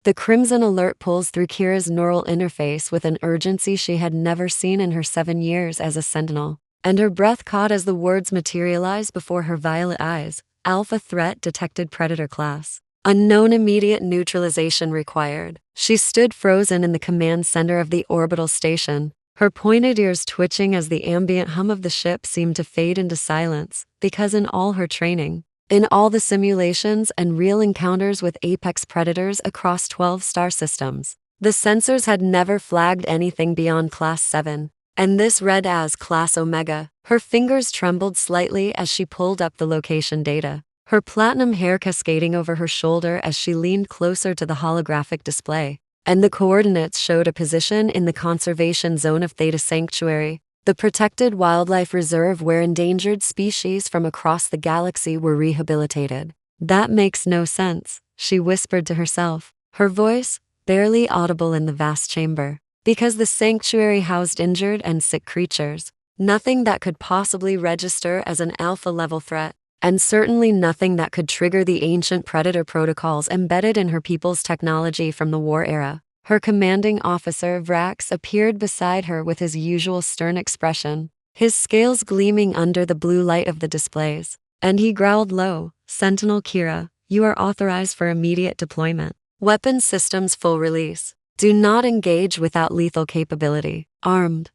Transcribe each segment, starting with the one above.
The crimson alert pulls through Kira's neural interface with an urgency she had never seen in her 7 years as a sentinel, and her breath caught as the words materialized before her violet eyes. Alpha threat detected, predator class. Unknown, immediate neutralization required. She stood frozen in the command center of the orbital station, her pointed ears twitching as the ambient hum of the ship seemed to fade into silence, because in all her training, in all the simulations and real encounters with apex predators across 12 star systems, the sensors had never flagged anything beyond Class 7, and this read as Class Omega. Her fingers trembled slightly as she pulled up the location data, her platinum hair cascading over her shoulder as she leaned closer to the holographic display, and the coordinates showed a position in the conservation zone of Theta Sanctuary, the protected wildlife reserve where endangered species from across the galaxy were rehabilitated. That makes no sense, she whispered to herself, her voice barely audible in the vast chamber. Because the sanctuary housed injured and sick creatures, nothing that could possibly register as an alpha-level threat, and certainly nothing that could trigger the ancient predator protocols embedded in her people's technology from the war era. Her commanding officer, Vrax, appeared beside her with his usual stern expression, his scales gleaming under the blue light of the displays, and he growled low, "Sentinel Kira, you are authorized for immediate deployment. Weapon systems full release. Do not engage without lethal capability. Armed."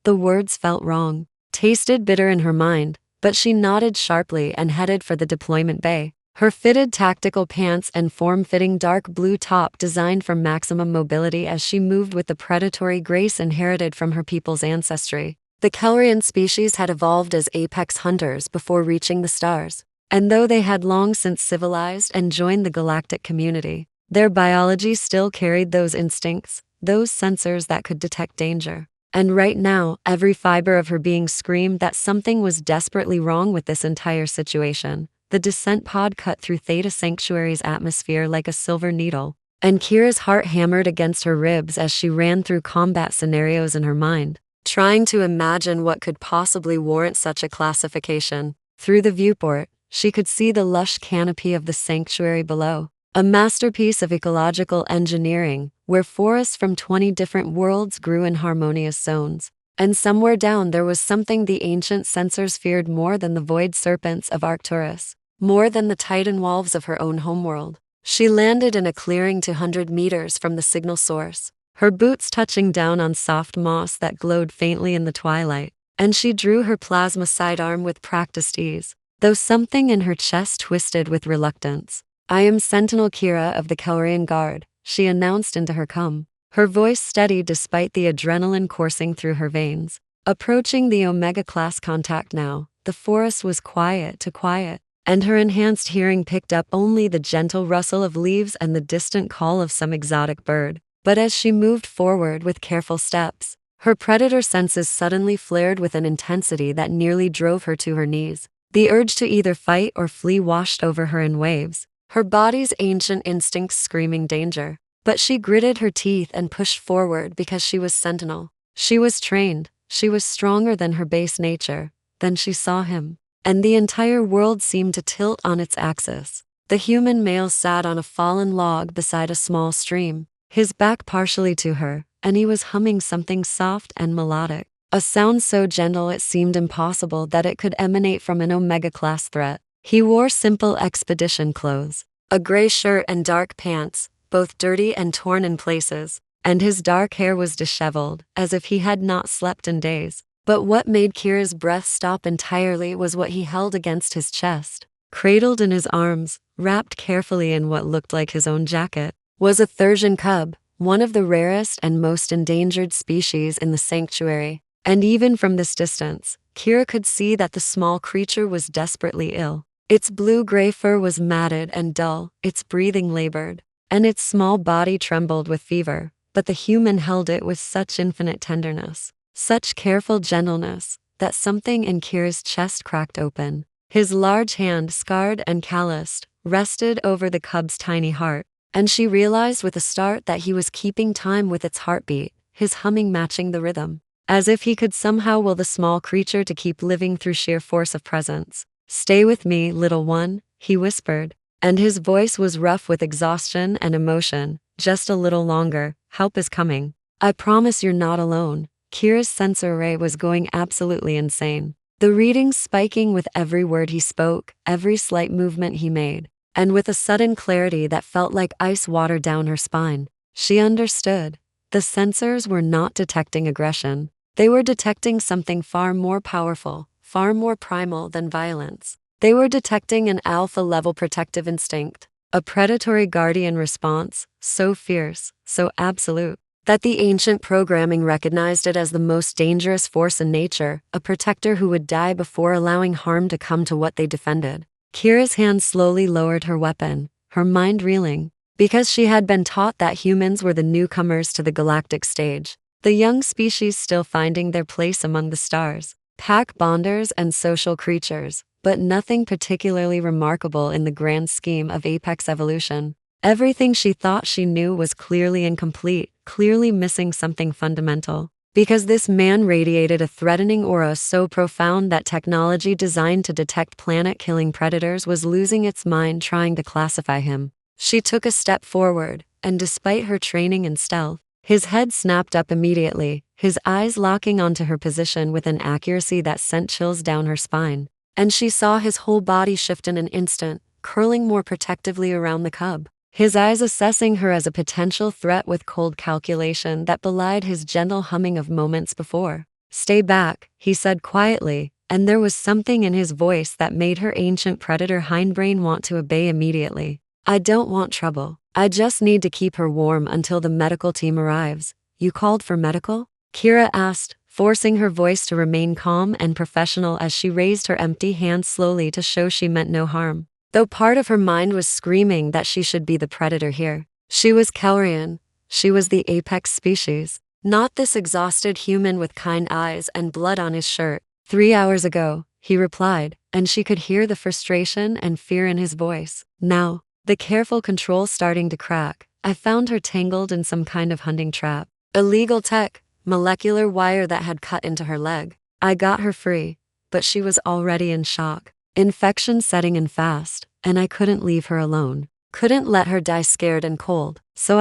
The words felt wrong, tasted bitter in her mind, but she nodded sharply and headed for the deployment bay, her fitted tactical pants and form-fitting dark blue top designed for maximum mobility as she moved with the predatory grace inherited from her people's ancestry. The Kaelrian species had evolved as apex hunters before reaching the stars, and though they had long since civilized and joined the galactic community, their biology still carried those instincts, those sensors that could detect danger. And right now, every fiber of her being screamed that something was desperately wrong with this entire situation. The descent pod cut through Theta Sanctuary's atmosphere like a silver needle, and Kira's heart hammered against her ribs as she ran through combat scenarios in her mind, trying to imagine what could possibly warrant such a classification. Through the viewport, she could see the lush canopy of the sanctuary below, a masterpiece of ecological engineering, where forests from 20 different worlds grew in harmonious zones. And somewhere down there was something the ancient sensors feared more than the void serpents of Arcturus, more than the titan wolves of her own homeworld. She landed in a clearing 200 meters from the signal source, her boots touching down on soft moss that glowed faintly in the twilight, and she drew her plasma sidearm with practiced ease, though something in her chest twisted with reluctance. "I am Sentinel Kira of the Kaelrian Guard," she announced into her cum, her voice steady despite the adrenaline coursing through her veins. Approaching the Omega-class contact now, the forest was quiet to quiet, and her enhanced hearing picked up only the gentle rustle of leaves and the distant call of some exotic bird. But as she moved forward with careful steps, her predator senses suddenly flared with an intensity that nearly drove her to her knees. The urge to either fight or flee washed over her in waves, her body's ancient instincts screaming danger. But she gritted her teeth and pushed forward because she was Sentinel. She was trained, she was stronger than her base nature. Then she saw him, and the entire world seemed to tilt on its axis. The human male sat on a fallen log beside a small stream, his back partially to her, and he was humming something soft and melodic, a sound so gentle it seemed impossible that it could emanate from an Omega-class threat. He wore simple expedition clothes, a gray shirt and dark pants, both dirty and torn in places, and his dark hair was disheveled, as if he had not slept in days. But what made Kira's breath stop entirely was what he held against his chest. Cradled in his arms, wrapped carefully in what looked like his own jacket, was a Thursian cub, one of the rarest and most endangered species in the sanctuary. And even from this distance, Kira could see that the small creature was desperately ill. Its blue-gray fur was matted and dull, its breathing labored, and its small body trembled with fever. But the human held it with such infinite tenderness, such careful gentleness, that something in Kira's chest cracked open. His large hand, scarred and calloused, rested over the cub's tiny heart, and she realized with a start that he was keeping time with its heartbeat, his humming matching the rhythm, as if he could somehow will the small creature to keep living through sheer force of presence. "Stay with me, little one," he whispered, and his voice was rough with exhaustion and emotion. Just a little longer, help is coming. I promise you're not alone. Kira's sensor array was going absolutely insane. The readings spiking with every word he spoke, every slight movement he made, and with a sudden clarity that felt like ice water down her spine. She understood. The sensors were not detecting aggression. They were detecting something far more powerful, far more primal than violence. They were detecting an alpha-level protective instinct, a predatory guardian response, so fierce, so absolute, that the ancient programming recognized it as the most dangerous force in nature, a protector who would die before allowing harm to come to what they defended. Kira's hand slowly lowered her weapon, her mind reeling, because she had been taught that humans were the newcomers to the galactic stage, the young species still finding their place among the stars, pack bonders and social creatures, but nothing particularly remarkable in the grand scheme of apex evolution. Everything she thought she knew was clearly incomplete, clearly missing something fundamental. Because this man radiated a threatening aura so profound that technology designed to detect planet-killing predators was losing its mind trying to classify him. She took a step forward, and despite her training in stealth, his head snapped up immediately, his eyes locking onto her position with an accuracy that sent chills down her spine. And she saw his whole body shift in an instant, curling more protectively around the cub, his eyes assessing her as a potential threat with cold calculation that belied his gentle humming of moments before. "Stay back," he said quietly, and there was something in his voice that made her ancient predator hindbrain want to obey immediately. "I don't want trouble. I just need to keep her warm until the medical team arrives." "You called for medical?" Kira asked, forcing her voice to remain calm and professional as she raised her empty hand slowly to show she meant no harm. Though part of her mind was screaming that she should be the predator here. She was Kaelrian. She was the apex species, not this exhausted human with kind eyes and blood on his shirt. 3 hours ago, he replied, and she could hear the frustration and fear in his voice. Now, the careful control starting to crack, I found her tangled in some kind of hunting trap. Illegal tech, molecular wire that had cut into her leg. I got her free, but she was already in shock. Infection setting in fast, and I couldn't leave her alone. Couldn't let her die scared and cold. So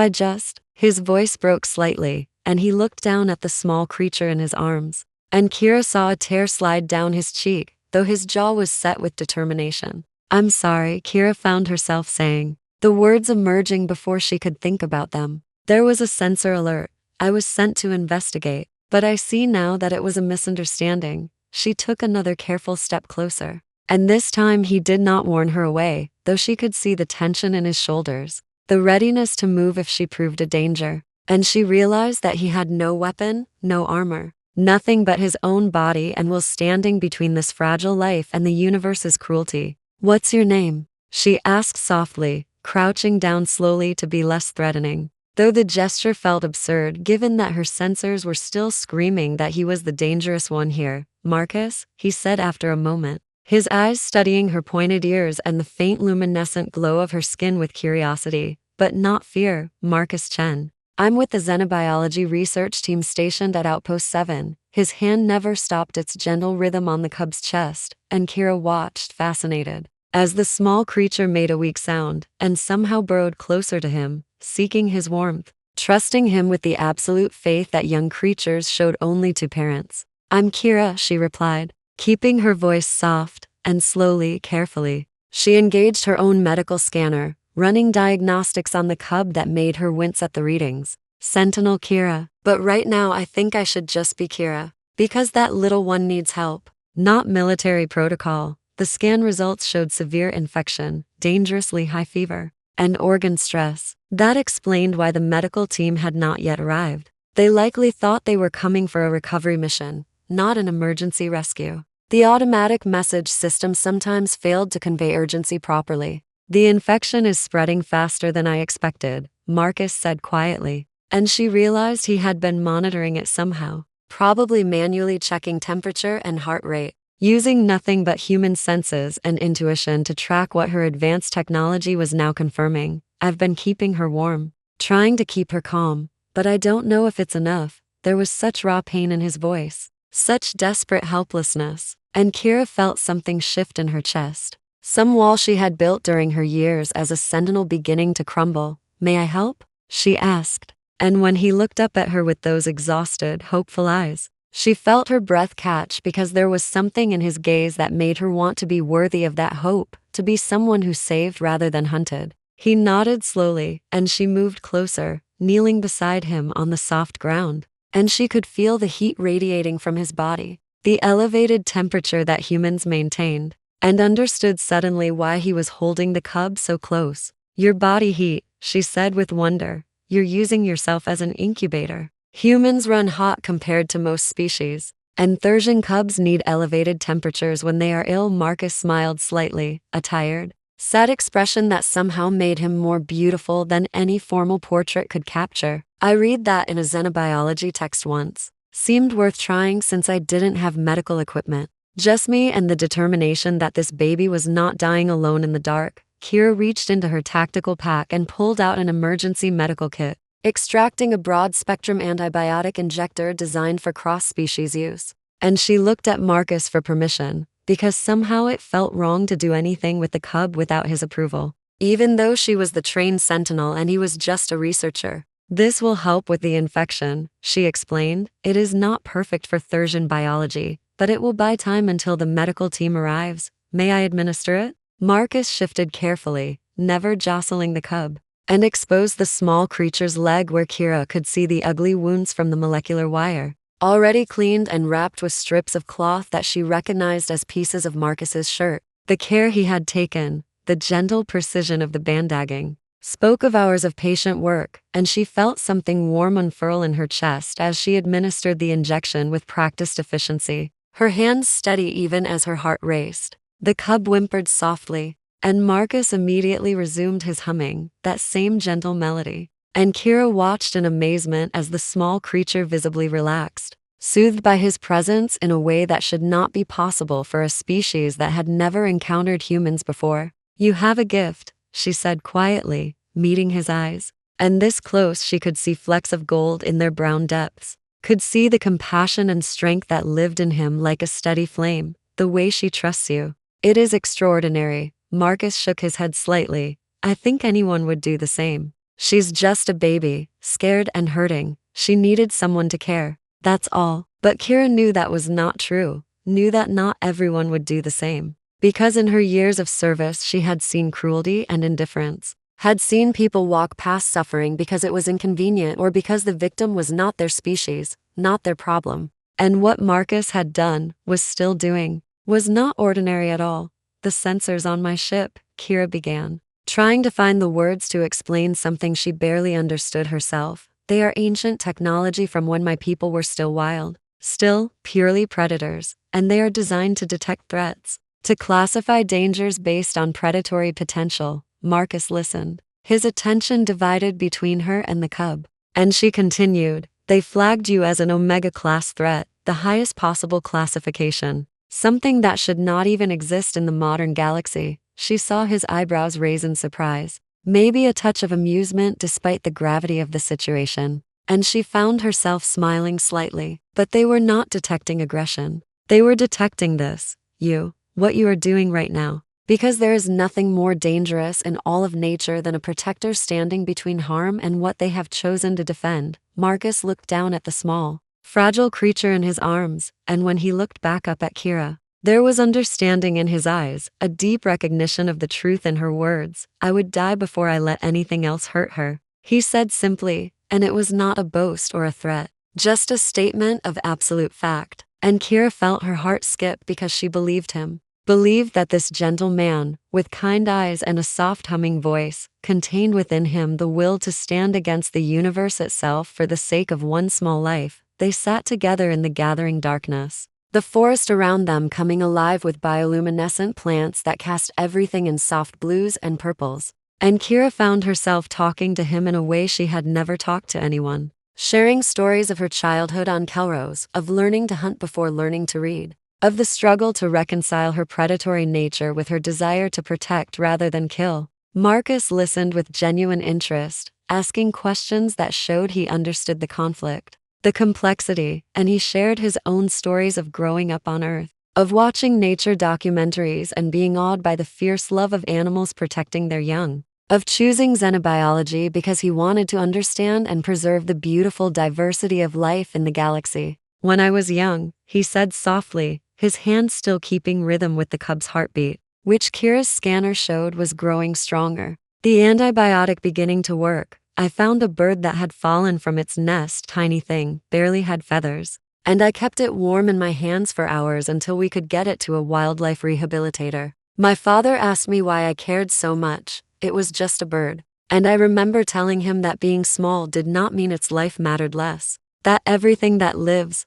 his voice broke slightly, and he looked down at the small creature in his arms. And Kira saw a tear slide down his cheek, though his jaw was set with determination. "I'm sorry," Kira found herself saying, the words emerging before she could think about them. "There was a sensor alert. I was sent to investigate, but I see now that it was a misunderstanding." She took another careful step closer. And this time he did not warn her away, though she could see the tension in his shoulders, the readiness to move if she proved a danger. And she realized that he had no weapon, no armor, nothing but his own body and was standing between this fragile life and the universe's cruelty. "What's your name?" she asked softly, crouching down slowly to be less threatening. Though the gesture felt absurd given that her sensors were still screaming that he was the dangerous one here. "Marcus," he said after a moment, his eyes studying her pointed ears and the faint luminescent glow of her skin with curiosity, but not fear. "Marcus Chen. I'm with the xenobiology research team stationed at Outpost 7. His hand never stopped its gentle rhythm on the cub's chest, and Kira watched, fascinated, as the small creature made a weak sound, and somehow burrowed closer to him, seeking his warmth, trusting him with the absolute faith that young creatures showed only to parents. "I'm Kira," she replied, keeping her voice soft, and slowly, carefully, she engaged her own medical scanner, running diagnostics on the cub that made her wince at the readings. "Sentinel Kira. But right now I think I should just be Kira, because that little one needs help." Not military protocol. The scan results showed severe infection, dangerously high fever, and organ stress. That explained why the medical team had not yet arrived. They likely thought they were coming for a recovery mission, not an emergency rescue. The automatic message system sometimes failed to convey urgency properly. "The infection is spreading faster than I expected," Marcus said quietly, and she realized he had been monitoring it somehow, probably manually checking temperature and heart rate, using nothing but human senses and intuition to track what her advanced technology was now confirming. "I've been keeping her warm, trying to keep her calm, but I don't know if it's enough." There was such raw pain in his voice, such desperate helplessness, and Kira felt something shift in her chest. Some wall she had built during her years as a sentinel beginning to crumble. "May I help?" she asked. And when he looked up at her with those exhausted, hopeful eyes, she felt her breath catch because there was something in his gaze that made her want to be worthy of that hope, to be someone who saved rather than hunted. He nodded slowly, and she moved closer, kneeling beside him on the soft ground. And she could feel the heat radiating from his body, the elevated temperature that humans maintained, and understood suddenly why he was holding the cub so close. Your body heat, she said with wonder. You're using yourself as an incubator. Humans run hot compared to most species, and Thursian cubs need elevated temperatures when they are ill. Marcus smiled slightly, a tired, sad expression that somehow made him more beautiful than any formal portrait could capture. I read that in a xenobiology text once. Seemed worth trying since I didn't have medical equipment. Just me and the determination that this baby was not dying alone in the dark. Kira reached into her tactical pack and pulled out an emergency medical kit, extracting a broad-spectrum antibiotic injector designed for cross-species use. And she looked at Marcus for permission, because somehow it felt wrong to do anything with the cub without his approval. Even though she was the trained sentinel and he was just a researcher. This will help with the infection, she explained. It is not perfect for Thursian biology, but it will buy time until the medical team arrives. May I administer it? Marcus shifted carefully, never jostling the cub, and exposed the small creature's leg where Kira could see the ugly wounds from the molecular wire, already cleaned and wrapped with strips of cloth that she recognized as pieces of Marcus's shirt. The care he had taken, the gentle precision of the bandaging, spoke of hours of patient work, and she felt something warm unfurl in her chest as she administered the injection with practiced efficiency, her hands steady even as her heart raced. The cub whimpered softly, and Marcus immediately resumed his humming, that same gentle melody. And Kira watched in amazement as the small creature visibly relaxed, soothed by his presence in a way that should not be possible for a species that had never encountered humans before. You have a gift, she said quietly, meeting his eyes. And this close she could see flecks of gold in their brown depths, could see the compassion and strength that lived in him like a steady flame. The way she trusts you. It is extraordinary. Marcus shook his head slightly. I think anyone would do the same. She's just a baby, scared and hurting. She needed someone to care. That's all. But Kira knew that was not true, knew that not everyone would do the same. Because in her years of service she had seen cruelty and indifference, had seen people walk past suffering because it was inconvenient or because the victim was not their species, not their problem. And what Marcus had done, was still doing, was not ordinary at all. The sensors on my ship, Kira began, trying to find the words to explain something she barely understood herself. They are ancient technology from when my people were still wild, still purely predators, and they are designed to detect threats, to classify dangers based on predatory potential. Marcus listened, his attention divided between her and the cub. And she continued, they flagged you as an Omega-class threat, the highest possible classification, something that should not even exist in the modern galaxy. She saw his eyebrows raise in surprise, maybe a touch of amusement despite the gravity of the situation, and she found herself smiling slightly. But they were not detecting aggression. They were detecting this, what you are doing right now. Because there is nothing more dangerous in all of nature than a protector standing between harm and what they have chosen to defend. Marcus looked down at the small, fragile creature in his arms, and when he looked back up at Kira, there was understanding in his eyes, a deep recognition of the truth in her words. I would die before I let anything else hurt her, he said simply, and it was not a boast or a threat, just a statement of absolute fact. And Kira felt her heart skip because she believed him. Believed that this gentle man, with kind eyes and a soft humming voice, contained within him the will to stand against the universe itself for the sake of one small life. They sat together in the gathering darkness, the forest around them coming alive with bioluminescent plants that cast everything in soft blues and purples. And Kira found herself talking to him in a way she had never talked to anyone, sharing stories of her childhood on Kelros, of learning to hunt before learning to read, of the struggle to reconcile her predatory nature with her desire to protect rather than kill. Marcus listened with genuine interest, asking questions that showed he understood the conflict, the complexity, and he shared his own stories of growing up on Earth, of watching nature documentaries and being awed by the fierce love of animals protecting their young. of choosing xenobiology because he wanted to understand and preserve the beautiful diversity of life in the galaxy. When I was young, he said softly, his hand still keeping rhythm with the cub's heartbeat, which Kira's scanner showed was growing stronger. The antibiotic beginning to work. I found a bird that had fallen from its nest, tiny thing, barely had feathers. And I kept it warm in my hands for hours until we could get it to a wildlife rehabilitator. My father asked me why I cared so much. It was just a bird. And I remember telling him that being small did not mean its life mattered less. That everything that lives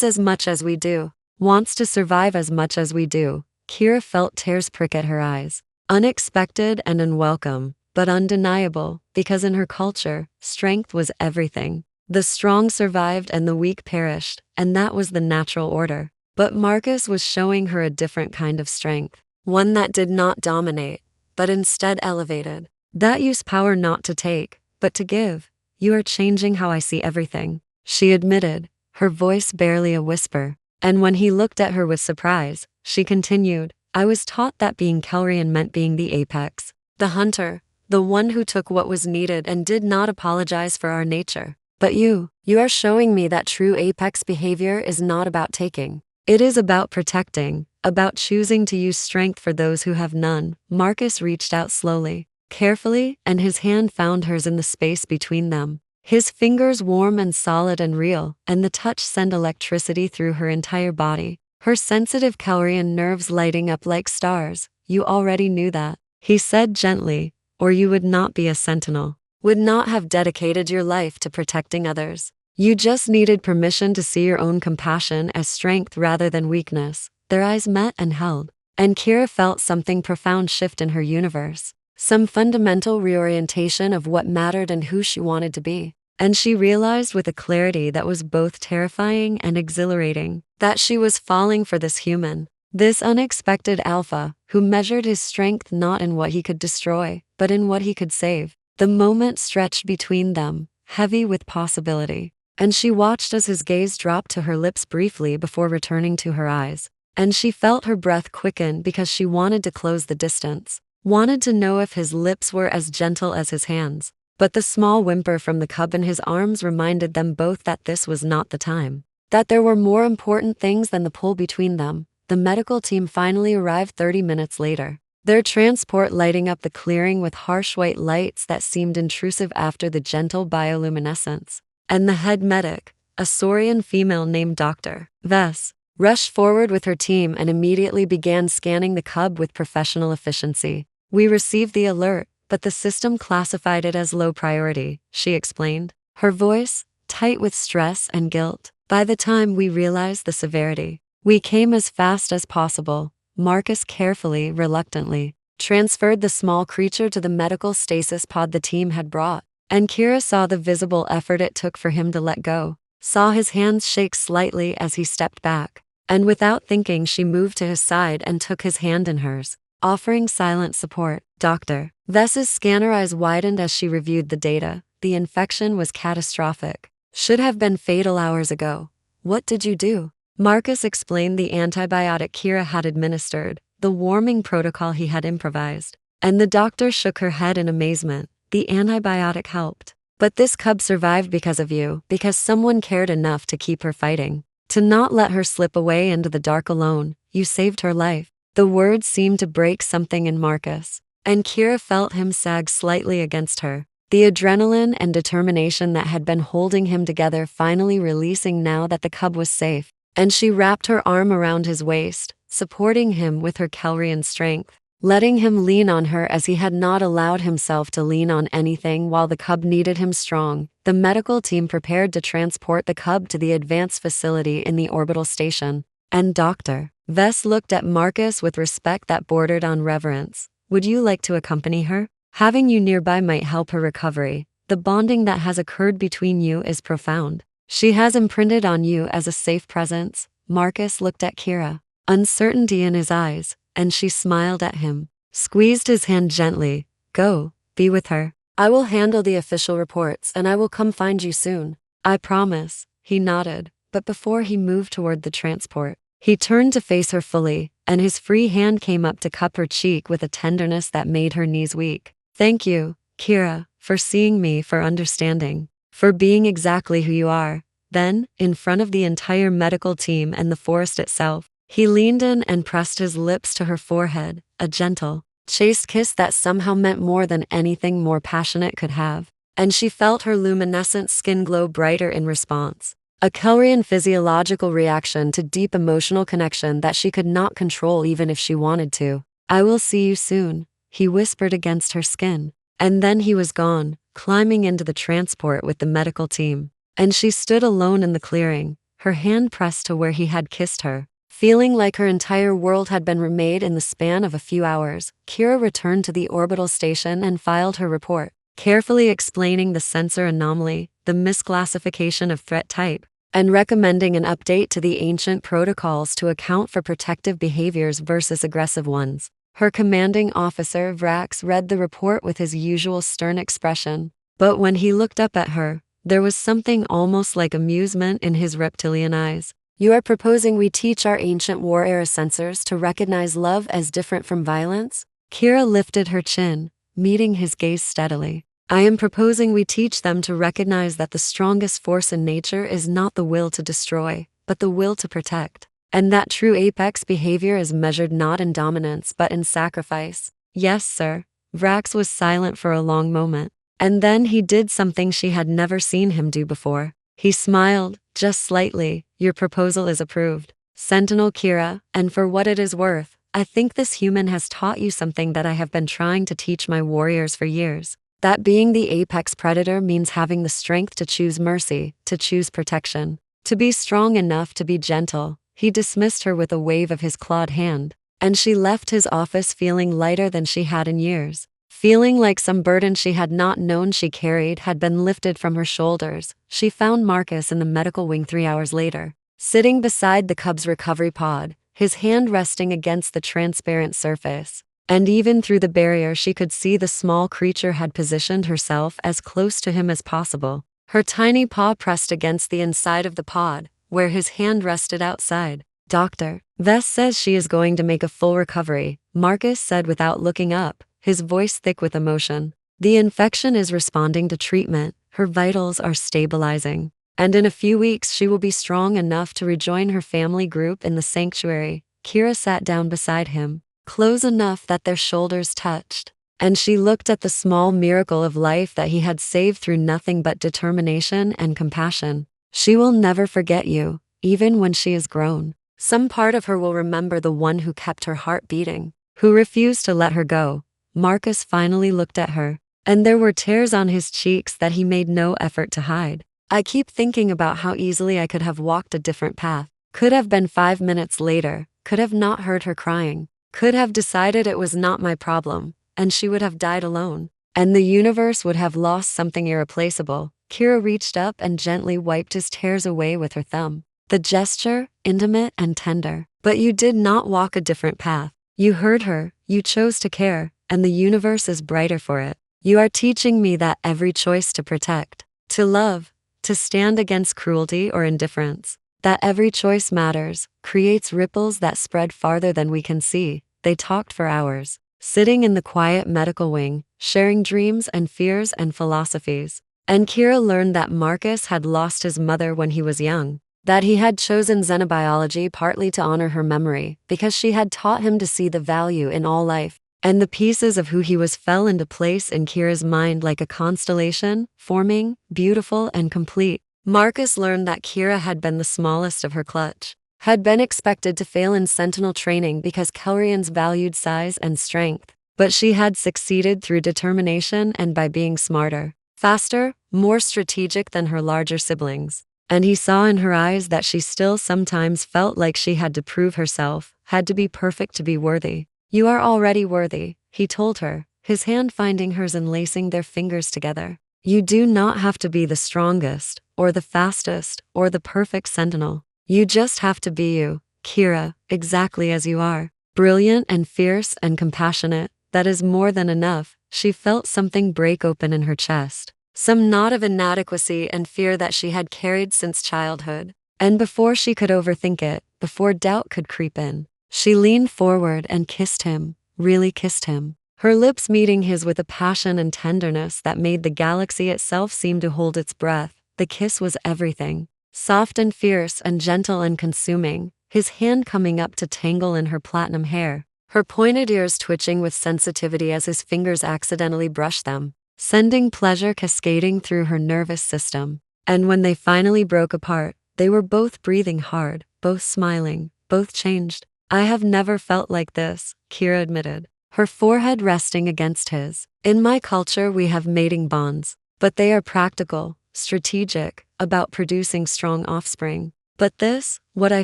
as much as we do, wants to survive as much as we do. Kira felt tears prick at her eyes. Unexpected and unwelcome, but undeniable, because in her culture, strength was everything. The strong survived and the weak perished, and that was the natural order. But Marcus was showing her a different kind of strength, one that did not dominate, but instead elevated. That used power not to take, but to give. You are changing how I see everything, she admitted, her voice barely a whisper. And when he looked at her with surprise, she continued, I was taught that being Kaelrian meant being the apex, the hunter, the one who took what was needed and did not apologize for our nature. But you are showing me that true apex behavior is not about taking. It is about protecting, about choosing to use strength for those who have none. Marcus reached out slowly, carefully, and his hand found hers in the space between them. His fingers warm and solid and real, and the touch sent electricity through her entire body, her sensitive Kaelrian nerves lighting up like stars. You already knew that, he said gently, or you would not be a sentinel, would not have dedicated your life to protecting others. You just needed permission to see your own compassion as strength rather than weakness. Their eyes met and held, and Kira felt something profound shift in her universe, some fundamental reorientation of what mattered and who she wanted to be. And she realized with a clarity that was both terrifying and exhilarating, that she was falling for this human, this unexpected alpha, who measured his strength not in what he could destroy, but in what he could save. The moment stretched between them, heavy with possibility, and she watched as his gaze dropped to her lips briefly before returning to her eyes. And she felt her breath quicken because she wanted to close the distance, wanted to know if his lips were as gentle as his hands. But the small whimper from the cub in his arms reminded them both that this was not the time, that there were more important things than the pull between them. The medical team finally arrived 30 minutes later, their transport lighting up the clearing with harsh white lights that seemed intrusive after the gentle bioluminescence. And the head medic, a Saurian female named Dr. Vess, rushed forward with her team and immediately began scanning the cub with professional efficiency. We received the alert, but the system classified it as low priority, she explained, her voice tight with stress and guilt. By the time we realized the severity, we came as fast as possible. Marcus carefully, reluctantly, transferred the small creature to the medical stasis pod the team had brought, and Kira saw the visible effort it took for him to let go, saw his hands shake slightly as he stepped back, and without thinking she moved to his side and took his hand in hers, offering silent support. Dr. Vess's scanner eyes widened as she reviewed the data. The infection was catastrophic. Should have been fatal hours ago. What did you do? Marcus explained the antibiotic Kira had administered, the warming protocol he had improvised. And the doctor shook her head in amazement. The antibiotic helped. But this cub survived because of you, because someone cared enough to keep her fighting, to not let her slip away into the dark alone. You saved her life. The words seemed to break something in Marcus, and Kira felt him sag slightly against her, the adrenaline and determination that had been holding him together finally releasing now that the cub was safe, and she wrapped her arm around his waist, supporting him with her Kaelrian strength, letting him lean on her as he had not allowed himself to lean on anything while the cub needed him strong. The medical team prepared to transport the cub to the advanced facility in the orbital station, and Dr. Vess looked at Marcus with respect that bordered on reverence. Would you like to accompany her? Having you nearby might help her recovery. The bonding that has occurred between you is profound. She has imprinted on you as a safe presence. Marcus looked at Kira, uncertainty in his eyes, and she smiled at him, squeezed his hand gently. Go, be with her. I will handle the official reports and I will come find you soon. I promise, he nodded, but before he moved toward the transport, he turned to face her fully, and his free hand came up to cup her cheek with a tenderness that made her knees weak. Thank you, Kira, for seeing me, for understanding, for being exactly who you are. Then, in front of the entire medical team and the forest itself, he leaned in and pressed his lips to her forehead, a gentle, chaste kiss that somehow meant more than anything more passionate could have. And she felt her luminescent skin glow brighter in response. A Kaelrian physiological reaction to deep emotional connection that she could not control even if she wanted to. I will see you soon, he whispered against her skin. And then he was gone, climbing into the transport with the medical team. And she stood alone in the clearing, her hand pressed to where he had kissed her. Feeling like her entire world had been remade in the span of a few hours, Kira returned to the orbital station and filed her report, carefully explaining the sensor anomaly, the misclassification of threat type, and recommending an update to the ancient protocols to account for protective behaviors versus aggressive ones. Her commanding officer, Vrax, read the report with his usual stern expression, but when he looked up at her, there was something almost like amusement in his reptilian eyes. You are proposing we teach our ancient war era sensors to recognize love as different from violence? Kira lifted her chin, meeting his gaze steadily. I am proposing we teach them to recognize that the strongest force in nature is not the will to destroy, but the will to protect. And that true apex behavior is measured not in dominance but in sacrifice. Yes, sir. Vrax was silent for a long moment. And then he did something she had never seen him do before. He smiled, just slightly. Your proposal is approved, Sentinel Kira, and for what it is worth, I think this human has taught you something that I have been trying to teach my warriors for years. That being the apex predator means having the strength to choose mercy, to choose protection, to be strong enough to be gentle. He dismissed her with a wave of his clawed hand, and she left his office feeling lighter than she had in years. Feeling like some burden she had not known she carried had been lifted from her shoulders, she found Marcus in the medical wing 3 hours later, sitting beside the Cub's recovery pod, his hand resting against the transparent surface. And even through the barrier she could see the small creature had positioned herself as close to him as possible, her tiny paw pressed against the inside of the pod, where his hand rested outside. Dr. Vess says she is going to make a full recovery, Marcus said without looking up, his voice thick with emotion. The infection is responding to treatment, her vitals are stabilizing, and in a few weeks she will be strong enough to rejoin her family group in the sanctuary. Kira sat down beside him, close enough that their shoulders touched, and she looked at the small miracle of life that he had saved through nothing but determination and compassion. She will never forget you, even when she is grown. Some part of her will remember the one who kept her heart beating, who refused to let her go. Marcus finally looked at her, and there were tears on his cheeks that he made no effort to hide. I keep thinking about how easily I could have walked a different path, could have been 5 minutes later, could have not heard her crying, could have decided it was not my problem, and she would have died alone, and the universe would have lost something irreplaceable. Kira reached up and gently wiped his tears away with her thumb. The gesture, intimate and tender. But you did not walk a different path. You heard her, you chose to care, and the universe is brighter for it. You are teaching me that every choice to protect, to love, to stand against cruelty or indifference, that every choice matters, creates ripples that spread farther than we can see. They talked for hours, sitting in the quiet medical wing, sharing dreams and fears and philosophies. And Kira learned that Marcus had lost his mother when he was young, that he had chosen xenobiology partly to honor her memory, because she had taught him to see the value in all life, and the pieces of who he was fell into place in Kira's mind like a constellation, forming, beautiful and complete. Marcus learned that Kira had been the smallest of her clutch, had been expected to fail in Sentinel training because Kaelrians valued size and strength, but she had succeeded through determination and by being smarter, faster, more strategic than her larger siblings. And he saw in her eyes that she still sometimes felt like she had to prove herself, had to be perfect to be worthy. You are already worthy, he told her, his hand finding hers and lacing their fingers together. You do not have to be the strongest, or the fastest, or the perfect sentinel. You just have to be you, Kira, exactly as you are. Brilliant and fierce and compassionate, that is more than enough. She felt something break open in her chest, some knot of inadequacy and fear that she had carried since childhood. And before she could overthink it, before doubt could creep in, she leaned forward and kissed him, really kissed him. her lips meeting his with a passion and tenderness that made the galaxy itself seem to hold its breath. The kiss was everything. Soft and fierce and gentle and consuming, his hand coming up to tangle in her platinum hair, her pointed ears twitching with sensitivity as his fingers accidentally brushed them, sending pleasure cascading through her nervous system. And when they finally broke apart, they were both breathing hard, both smiling, both changed. "I have never felt like this," Kira admitted, her forehead resting against his. "In my culture we have mating bonds, but they are practical, strategic, about producing strong offspring. But this, what I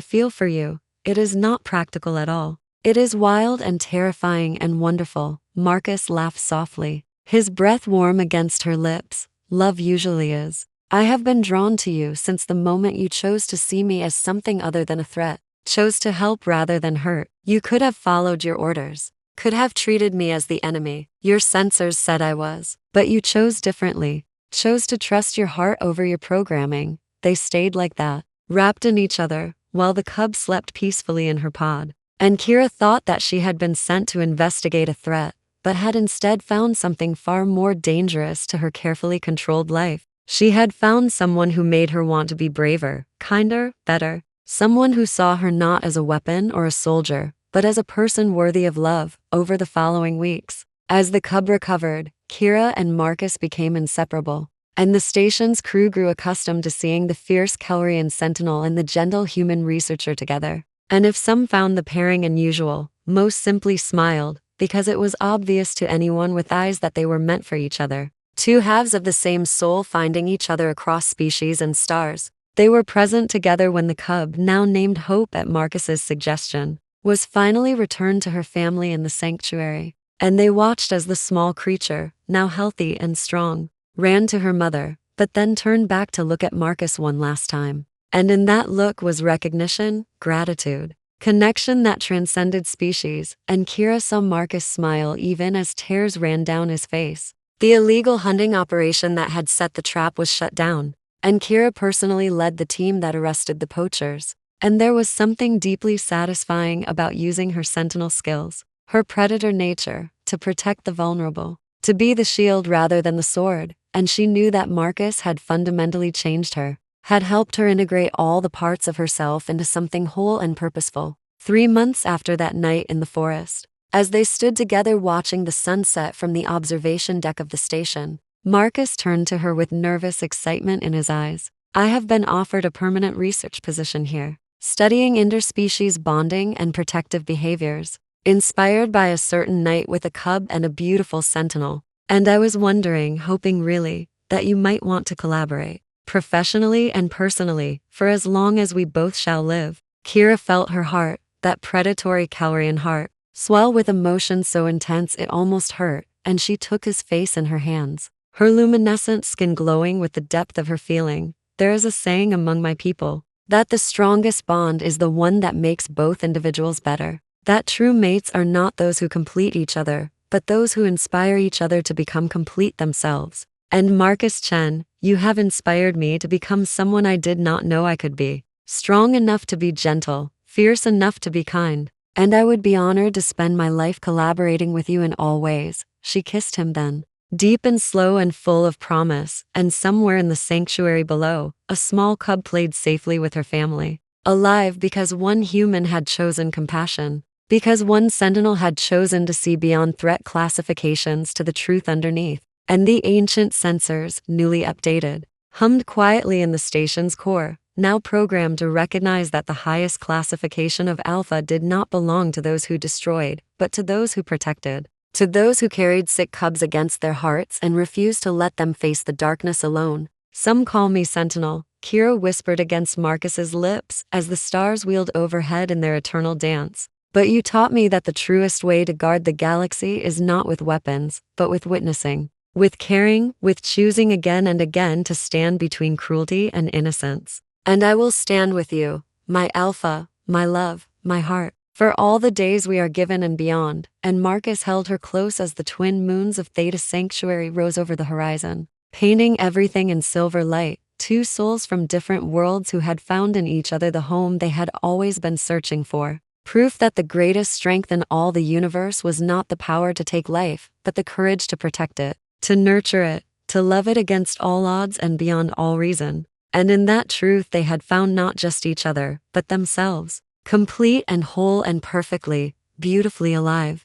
feel for you, it is not practical at all. It is wild and terrifying and wonderful." Marcus laughed softly, his breath warm against her lips. "Love usually is. I have been drawn to you since the moment you chose to see me as something other than a threat, chose to help rather than hurt. You could have followed your orders, could have treated me as the enemy. Your sensors said I was, but you chose differently, chose to trust your heart over your programming." They stayed like that, wrapped in each other, while the cub slept peacefully in her pod. And Kira thought that she had been sent to investigate a threat, but had instead found something far more dangerous to her carefully controlled life. She had found someone who made her want to be braver, kinder, better. Someone who saw her not as a weapon or a soldier, but as a person worthy of love. Over the following weeks, as the cub recovered, Kira and Marcus became inseparable, and the station's crew grew accustomed to seeing the fierce Kaelrian sentinel and the gentle human researcher together. And if some found the pairing unusual, most simply smiled, because it was obvious to anyone with eyes that they were meant for each other. Two halves of the same soul finding each other across species and stars. They were present together when the cub, now named Hope at Marcus's suggestion, was finally returned to her family in the sanctuary. And they watched as the small creature, now healthy and strong, ran to her mother, but then turned back to look at Marcus one last time. And in that look was recognition, gratitude, connection that transcended species. And Kira saw Marcus smile even as tears ran down his face. The illegal hunting operation that had set the trap was shut down, and Kira personally led the team that arrested the poachers. And there was something deeply satisfying about using her sentinel skills, her predator nature, to protect the vulnerable, to be the shield rather than the sword. And she knew that Marcus had fundamentally changed her, had helped her integrate all the parts of herself into something whole and purposeful. 3 months after that night in the forest, as they stood together watching the sunset from the observation deck of the station, Marcus turned to her with nervous excitement in his eyes. "I have been offered a permanent research position here, studying interspecies bonding and protective behaviors, inspired by a certain night with a cub and a beautiful sentinel. And I was wondering, hoping really, that you might want to collaborate, professionally and personally, for as long as we both shall live." Kira felt her heart, that predatory Kaelrian heart, swell with emotion so intense it almost hurt, and she took his face in her hands, her luminescent skin glowing with the depth of her feeling. "There is a saying among my people, that the strongest bond is the one that makes both individuals better. That true mates are not those who complete each other, but those who inspire each other to become complete themselves. And Marcus Chen, you have inspired me to become someone I did not know I could be. Strong enough to be gentle, fierce enough to be kind. And I would be honored to spend my life collaborating with you in all ways." She kissed him then, deep and slow and full of promise. And somewhere in the sanctuary below, a small cub played safely with her family. Alive because one human had chosen compassion, because one sentinel had chosen to see beyond threat classifications to the truth underneath. And the ancient sensors, newly updated, hummed quietly in the station's core, now programmed to recognize that the highest classification of alpha did not belong to those who destroyed, but to those who protected, to those who carried sick cubs against their hearts and refused to let them face the darkness alone. "Some call me Sentinel," Kira whispered against Marcus's lips as the stars wheeled overhead in their eternal dance. "But you taught me that the truest way to guard the galaxy is not with weapons, but with witnessing, with caring, with choosing again and again to stand between cruelty and innocence. And I will stand with you, my alpha, my love, my heart, for all the days we are given and beyond." And Marcus held her close as the twin moons of Theta Sanctuary rose over the horizon, painting everything in silver light. Two souls from different worlds who had found in each other the home they had always been searching for. Proof that the greatest strength in all the universe was not the power to take life, but the courage to protect it, to nurture it, to love it against all odds and beyond all reason. And in that truth they had found not just each other, but themselves, complete and whole and perfectly, beautifully alive.